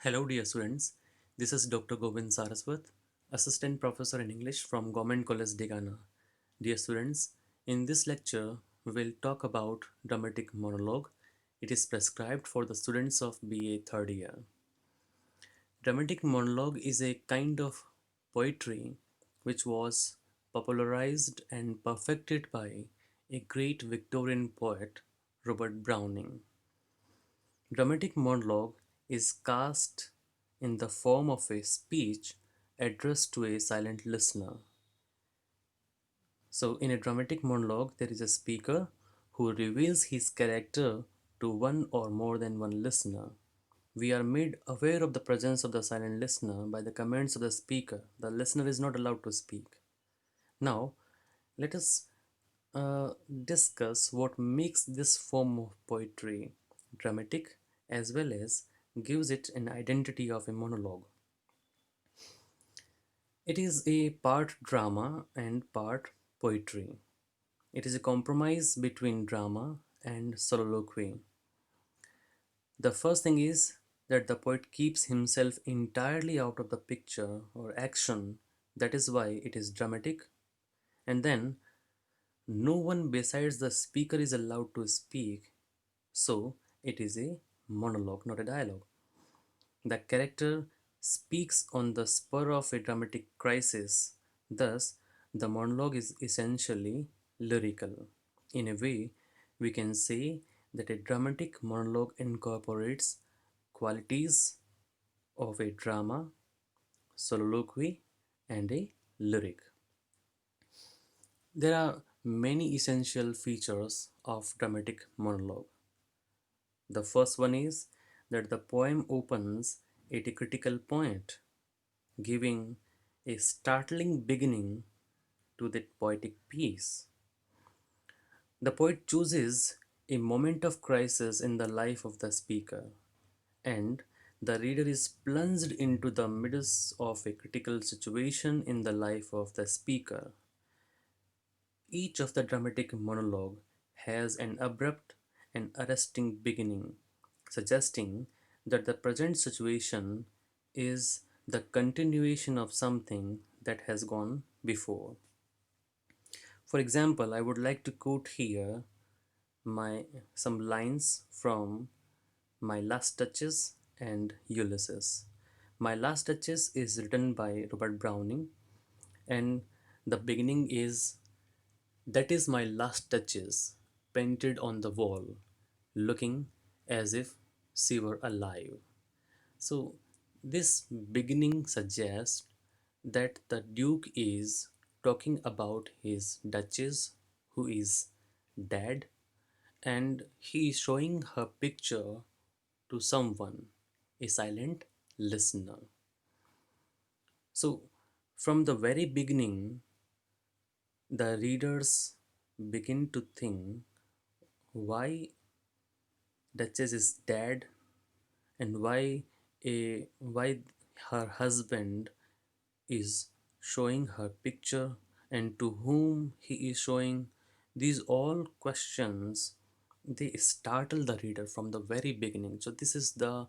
Hello, dear students. This is Dr. Govind Sarswat, Assistant Professor in English from Government College, Digana. Dear students, in this lecture, we will talk about dramatic monologue. It is prescribed for the students of BA third year. Dramatic monologue is a kind of poetry which was popularized and perfected by a great Victorian poet, Robert Browning. Dramatic monologue is cast in the form of a speech addressed to a silent listener. So, in a dramatic monologue, there is a speaker who reveals his character to one or more than one listener. We are made aware of the presence of the silent listener by the comments of the speaker. The listener is not allowed to speak. Now, let us discuss what makes this form of poetry dramatic as well as gives it an identity of a monologue. It is a part drama and part poetry. It is a compromise between drama and soliloquy. The first thing is that the poet keeps himself entirely out of the picture or action. That is why it is dramatic. And then no one besides the speaker is allowed to speak. So it is a monologue, not a dialogue. The character speaks on the spur of a dramatic crisis. Thus, the monologue is essentially lyrical. In a way, we can say that a dramatic monologue incorporates qualities of a drama, soliloquy, and a lyric. There are many essential features of dramatic monologue. The first one is that the poem opens at a critical point, giving a startling beginning to that poetic piece. The poet chooses a moment of crisis in the life of the speaker, and the reader is plunged into the midst of a critical situation in the life of the speaker. Each of the dramatic monologue has an abrupt and arresting beginning, suggesting that the present situation is the continuation of something that has gone before. For example, I would like to quote here my some lines from My Last Touches and Ulysses. My Last Touches is written by Robert Browning, and the beginning is that is my last touches painted on the wall, looking as if she were alive. So, this beginning suggests that the Duke is talking about his Duchess who is dead, and he is showing her picture to someone, a silent listener. So, from the very beginning, the readers begin to think why Duchess is dead and why her husband is showing her picture and to whom he is showing. These all questions, they startle the reader from the very beginning. So this is the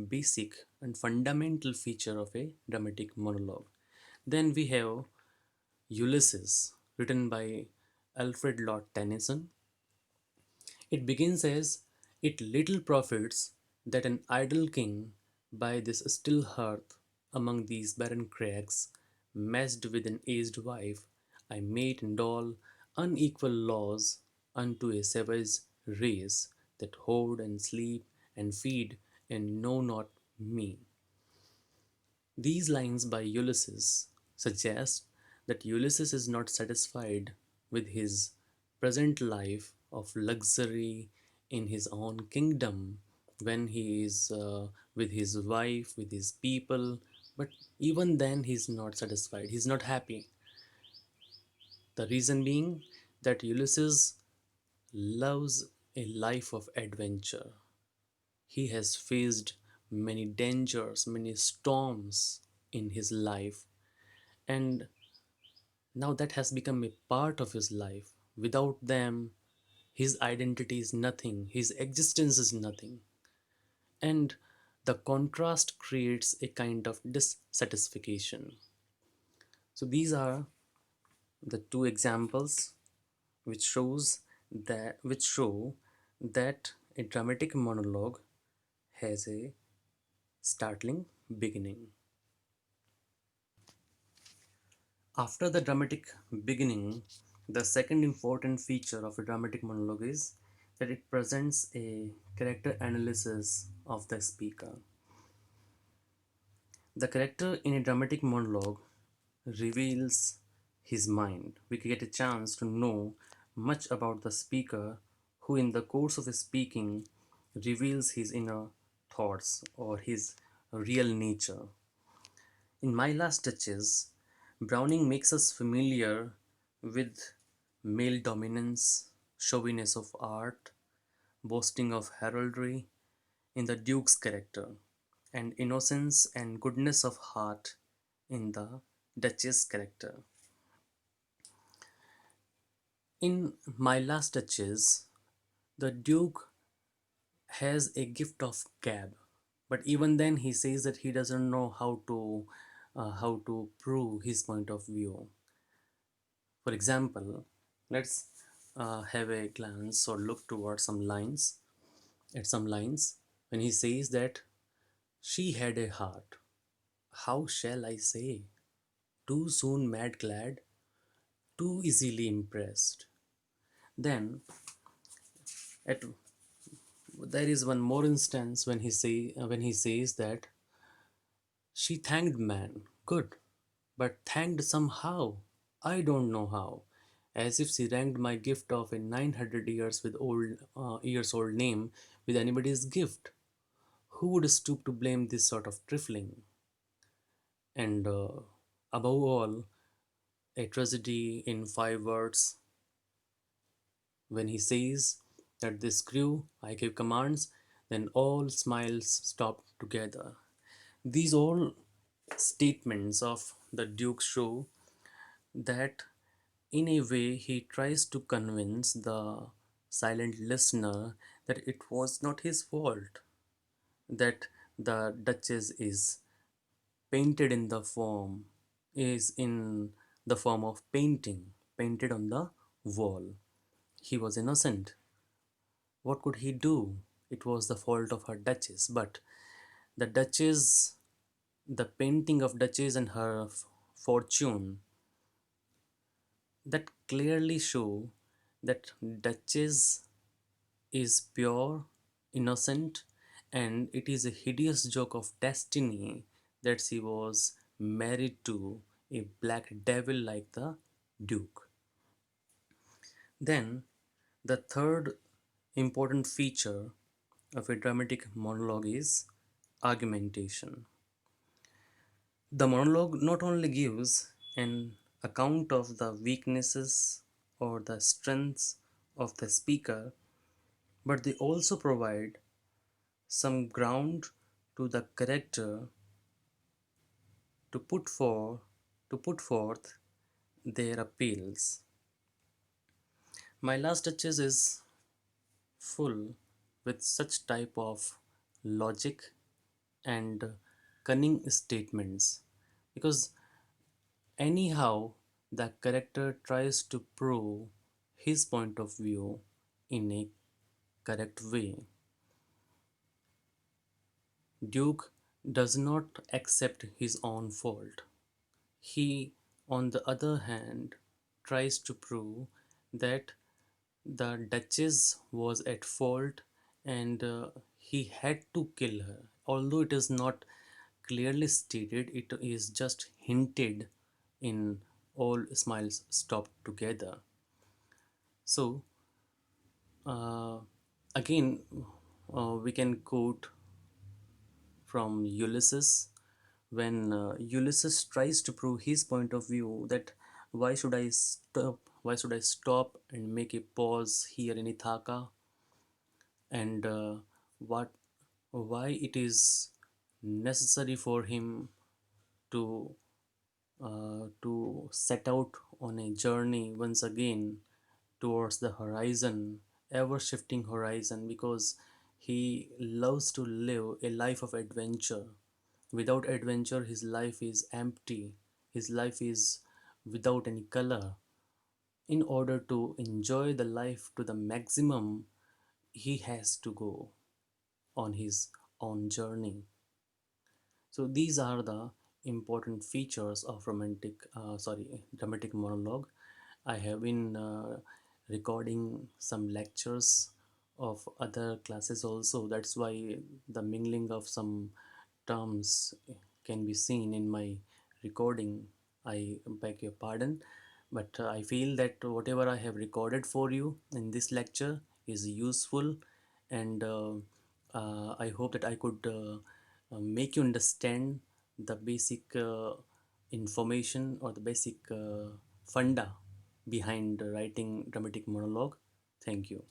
basic and fundamental feature of a dramatic monologue. Then we have Ulysses, written by Alfred Lord Tennyson. It begins as, "It little profits that an idle king by this still hearth among these barren crags, meshed with an aged wife, I mate and dole unequal laws unto a savage race that hoard and sleep and feed and know not me." These lines by Ulysses suggest that Ulysses is not satisfied with his present life of luxury in his own kingdom when he is with his wife, with his people, but even then he's not satisfied, he's not happy. The reason being that Ulysses loves a life of adventure. He has faced many dangers, many storms in his life, and now that has become a part of his life. Without them, his identity is nothing, his existence is nothing. And The contrast creates a kind of dissatisfaction. So these are the two examples which show that a dramatic monologue has a startling beginning. After the dramatic beginning, the second important feature of a dramatic monologue is that it presents a character analysis of the speaker. The character in a dramatic monologue reveals his mind. We get a chance to know much about the speaker, who, in the course of his speaking, reveals his inner thoughts or his real nature. In My Last Touches, Browning makes us familiar with male dominance, chauviness of art, boasting of heraldry in the Duke's character, and innocence and goodness of heart in the Duchess character. In My Last Touches, the Duke has a gift of gab, but even then he says that he doesn't know how to prove his point of view. For example, let's have a glance or look towards some lines at some lines when he says that she had a heart. How shall I say? Too soon mad glad, too easily impressed. Then at there is one more instance when he says that she thanked man, good, but thanked somehow. I don't know how. As if she ranked my gift of a 900 years old name with anybody's gift. Who would stoop to blame this sort of trifling? And above all, a tragedy in 5 words when he says that this crew I gave commands, then all smiles stopped together. These all statements of the Duke show that in a way he tries to convince the silent listener that it was not his fault, that the Duchess is in the form of painting painted on the wall. He was innocent. What could he do? It was the fault of her Duchess. But the Duchess, the painting of Duchess and her fortune, that clearly show that Duchess is pure, innocent, and it is a hideous joke of destiny that she was married to a black devil like the Duke. Then, the third important feature of a dramatic monologue is argumentation. The monologue not only gives an account of the weaknesses or the strengths of the speaker, but they also provide some ground to the character to put forth their appeals. My Last Touches is full with such type of logic and cunning statements because anyhow the character tries to prove his point of view in a correct way. Duke does not accept his own fault. He, on the other hand, tries to prove that the Duchess was at fault and he had to kill her. Although it is not clearly stated, it is just hinted in All Smiles Stopped Together. So, uh, again, we can quote from Ulysses when Ulysses tries to prove his point of view that why should I stop and make a pause here in Ithaca and what why it is necessary for him to set out on a journey once again towards the horizon, ever shifting horizon, because He loves to live a life of adventure. Without adventure, his life is empty. His life is without any color. In order to enjoy the life to the maximum, he has to go on his own journey. So these are the important features of dramatic monologue. I have been recording some lectures of other classes also. That's why the mingling of some terms can be seen in my recording. I beg your pardon, but I feel that whatever I have recorded for you in this lecture is useful, and I hope that I could make you understand the basic information or the basic funda behind writing dramatic monologue. Thank you.